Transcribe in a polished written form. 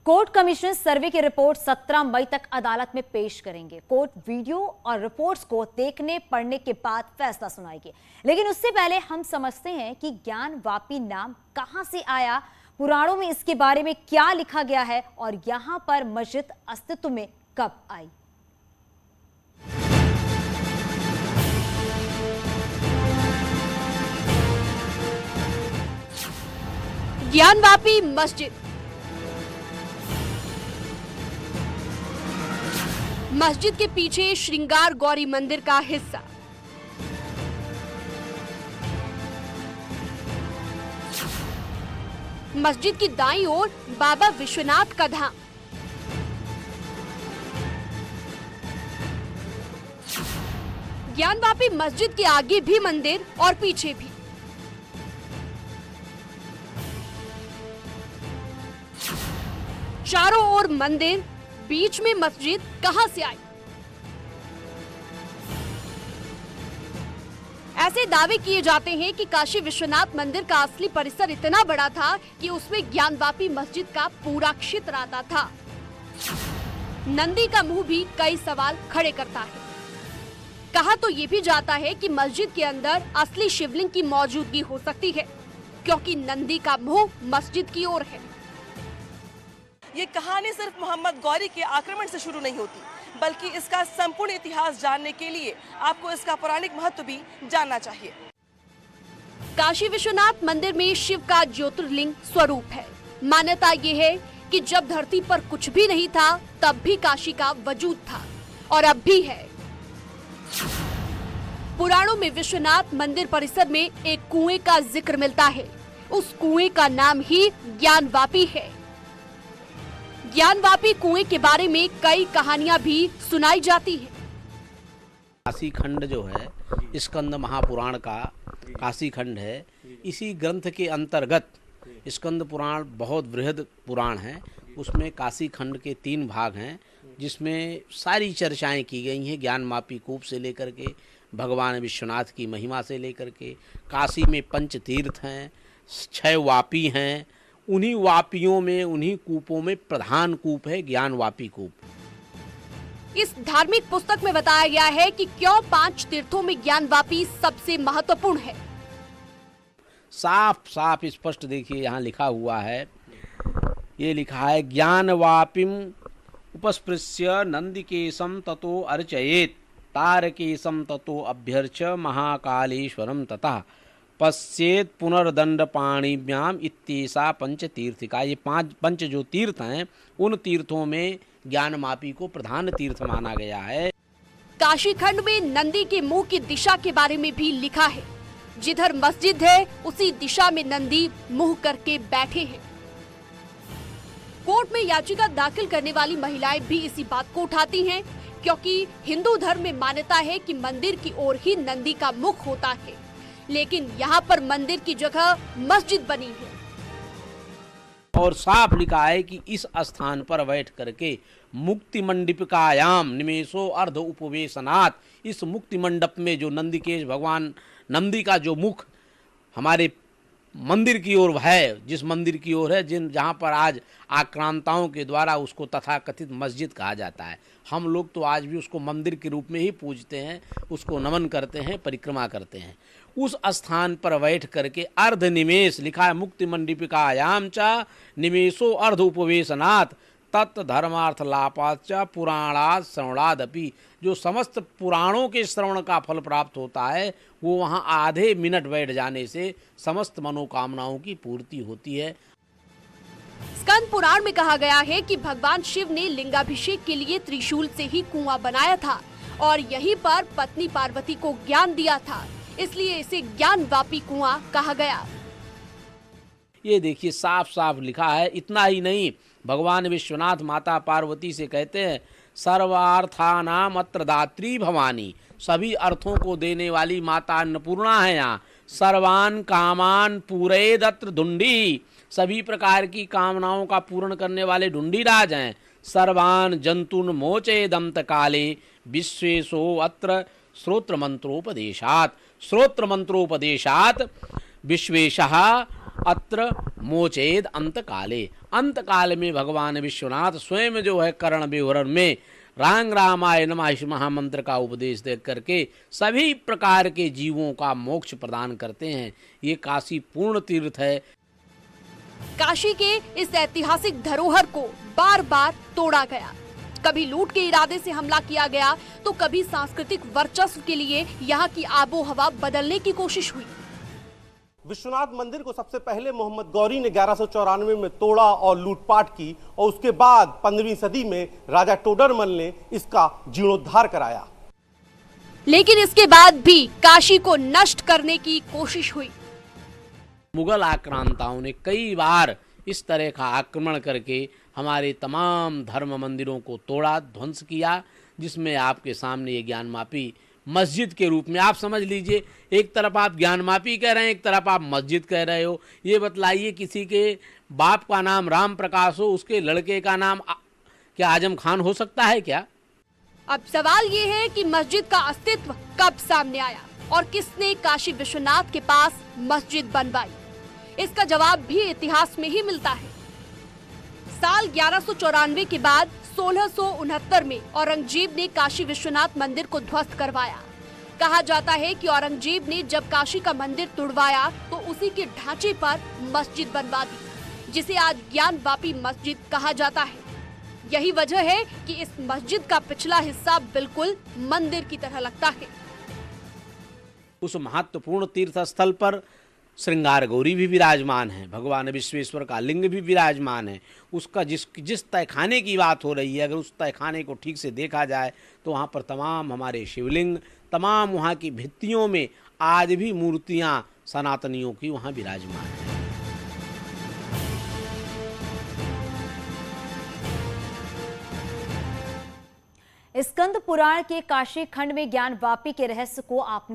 Court commissioner सर्वे की report 17 मई तक अदालत में पेश करेंगे। कोर्ट वीडियो और रिपोर्ट्स को देखने पढ़ने के बाद फैसला सुनाएगी। लेकिन उससे पहले हम समझते हैं कि ज्ञानवापी नाम कहां से आया, पुराणों में इसके बारे में क्या लिखा गया है और यहां पर मस्जिद अस्तित्व में कब आई। ज्ञानवापी मस्जिद। मस्जिद के पीछे श्रृंगार गौरी मंदिर का हिस्सा। मस्जिद की दाईं ओर बाबा विश्वनाथ का धाम। ज्ञानवापी मस्जिद के आगे भी मंदिर और पीछे भी। चारों ओर मंदिर, बीच में मस्जिद कहां से आई? ऐसे दावे किए जाते हैं कि काशी विश्वनाथ मंदिर का असली परिसर इतना बड़ा था कि उसमें ज्ञानवापी मस्जिद का पूरा क्षेत्र आता था। नंदी का मुंह भी कई सवाल खड़े करता है। कहा तो ये भी जाता है कि मस्जिद के अंदर असली शिवलिंग की मौजूदगी हो सकती है, क्योंकि नंदी का मुंह मस्जिद की ओर है। ये कहानी सिर्फ मोहम्मद गौरी के आक्रमण से शुरू नहीं होती, बल्कि इसका संपूर्ण इतिहास जानने के लिए आपको इसका पौराणिक महत्व भी जानना चाहिए। काशी विश्वनाथ मंदिर में शिव का ज्योतिर्लिंग स्वरूप है। मान्यता ये है कि जब धरती पर कुछ भी नहीं था, तब भी काशी का वजूद था और अब भी है। पुराणों में विश्वनाथ मंदिर परिसर में एक कुएं का जिक्र मिलता है। उस कुएं का नाम ही ज्ञानवापी है। ज्ञानवापी कुएं के बारे में कई कहानियां भी सुनाई जाती हैं। काशी खंड जो है स्कंद महापुराण का काशी खंड है। इसी ग्रंथ के अंतर्गत स्कंद पुराण बहुत बृहद पुराण है। उसमें काशी खंड के 3 भाग हैं, जिसमें सारी चर्चाएं की गई हैं। ज्ञानवापी कूप से लेकर के भगवान विश्वनाथ की महिमा से लेकर के काशी में 5 तीर्थ हैं, 6 वापी हैं। उन्हीं वापियों में, उन्हीं कूपों में प्रधान कूप है ज्ञानवापी कूप। इस धार्मिक पुस्तक में बताया गया है कि क्यों 5 तीर्थों में ज्ञानवापी सबसे महत्वपूर्ण है। साफ साफ स्पष्ट देखिए, यहाँ लिखा हुआ है। ये लिखा है ज्ञानवापिम उपस्पृश्य नंदिकेशम ततो अर्चयेत तारकेशम ततो अभ्यर्च महाकालेश्वरम तथा पश्चेत पुनर्दंड पाणिभ्याम इत्येषा 5 तीर्थिका। ये 5 जो तीर्थ हैं, उन तीर्थों में ज्ञानवापी को प्रधान तीर्थ माना गया है। काशी खंड में नंदी के मुंह की दिशा के बारे में भी लिखा है। जिधर मस्जिद है, उसी दिशा में नंदी मुंह करके बैठे हैं। कोर्ट में याचिका दाखिल करने वाली महिलाएं भी इसी बात को उठाती हैं, क्योंकि हिंदू धर्म में मान्यता है कि मंदिर की ओर ही नंदी का मुख होता है, लेकिन यहाँ पर मंदिर की जगह मस्जिद बनी है। और साफ लिखा है कि इस स्थान पर बैठ करके मुक्ति मंडिपिकायाम निमेषो अर्ध उपवेशनाथ, इस मुक्ति मंडप में जो नंदिकेश भगवान नंदी का जो मुख हमारे मंदिर की ओर है, जिस मंदिर की ओर है, जहाँ पर आज आक्रांताओं के द्वारा उसको तथाकथित मस्जिद कहा जाता है। हम लोग तो आज भी उसको मंदिर के रूप में ही पूजते हैं, उसको नमन करते हैं, परिक्रमा करते हैं। उस स्थान पर बैठ करके अर्ध निमेष लिखा है, मुक्ति मंडिपिकायाम च निमेषो अर्ध उपवेशनाथ तत् धर्मार्थ लापाच पुराणाद श्रवणादपि, जो समस्त पुराणों के श्रवण का फल प्राप्त होता है, वो वहाँ आधे मिनट बैठ जाने से समस्त मनोकामनाओं की पूर्ति होती है। स्कंद पुराण में कहा गया है कि भगवान शिव ने लिंगाभिषेक के लिए त्रिशूल से ही कुआं बनाया था और यहीं पर पत्नी पार्वती को ज्ञान दिया था, इसलिए इसे ज्ञानवापी कुआं कहा गया। ये देखिए साफ साफ लिखा है। इतना ही नहीं, भगवान विश्वनाथ माता पार्वती से कहते हैं सर्वार्थानाम अत्र दात्री भवानी, सभी अर्थों को देने वाली माता अन्नपूर्णा है यहाँ। सर्वान कामान पूरेदत्र ढूंढी, सभी प्रकार की कामनाओं का पूर्ण करने वाले ढूंढीराज हैं। सर्वान जंतुन मोचे दंत काले विश्वेशो अत्र श्रोत्र मंत्रोपदेशात, श्रोत्र मंत्रोपदेशात विश्वेशः अत्र मोचेद अंत काले। अंत काल में भगवान विश्वनाथ स्वयं जो है कर्ण विवरण में रांग रामाय नमः इस महामंत्र का उपदेश दे करके सभी प्रकार के जीवों का मोक्ष प्रदान करते हैं। ये काशी पूर्ण तीर्थ है। काशी के इस ऐतिहासिक धरोहर को बार बार तोड़ा गया। कभी लूट के इरादे से हमला किया गया तो कभी सांस्कृतिक वर्चस्व के लिए यहाँ की आबो हवा बदलने की कोशिश हुई। विश्वनाथ मंदिर को सबसे पहले मोहम्मद गौरी ने 1194 में तोड़ा और लूटपाट की, और उसके बाद 15वीं सदी में राजा टोडरमल ने इसका जीर्णोद्धार कराया। लेकिन इसके बाद भी काशी को नष्ट करने की कोशिश हुई। मुगल आक्रांताओं ने कई बार इस तरह का आक्रमण करके हमारे तमाम धर्म मंदिरों को तोड़ा, ध्वंस किया, जिसमें आपके सामने ये ज्ञानमापी मस्जिद के रूप में आप समझ लीजिए। एक तरफ आप ज्ञानमापी कह रहे हैं, एक तरफ आप मस्जिद कह रहे हो। ये बतलाइए, किसी के बाप का नाम राम प्रकाश हो, उसके लड़के का नाम क्या आजम खान हो सकता है क्या? अब सवाल ये है कि मस्जिद का अस्तित्व कब सामने आया और किसने काशी विश्वनाथ के पास मस्जिद बनवाई? इसका जवाब भी इतिहास में ही मिलता है। साल 1194 के बाद 1669 में औरंगजेब ने काशी विश्वनाथ मंदिर को ध्वस्त करवाया। कहा जाता है कि औरंगजेब ने जब काशी का मंदिर तुड़वाया तो उसी के ढांचे पर मस्जिद बनवा दी, जिसे आज ज्ञानवापी मस्जिद कहा जाता है। यही वजह है कि इस मस्जिद का पिछला हिस्सा बिल्कुल मंदिर की तरह लगता है। उस महत्वपूर्ण तीर्थ स्थल पर श्रृंगार गौरी भी विराजमान है, भगवान विश्वेश्वर का लिंग भी विराजमान है। उसका जिस तहखाने की बात हो रही है, अगर उस तहखाने को ठीक से देखा जाए तो वहाँ पर तमाम हमारे शिवलिंग, तमाम वहाँ की भित्तियों में आज भी मूर्तियाँ सनातनियों की वहाँ विराजमान है। स्कंद पुराण के काशी खंड में ज्ञानवापी के रहस्य को आपने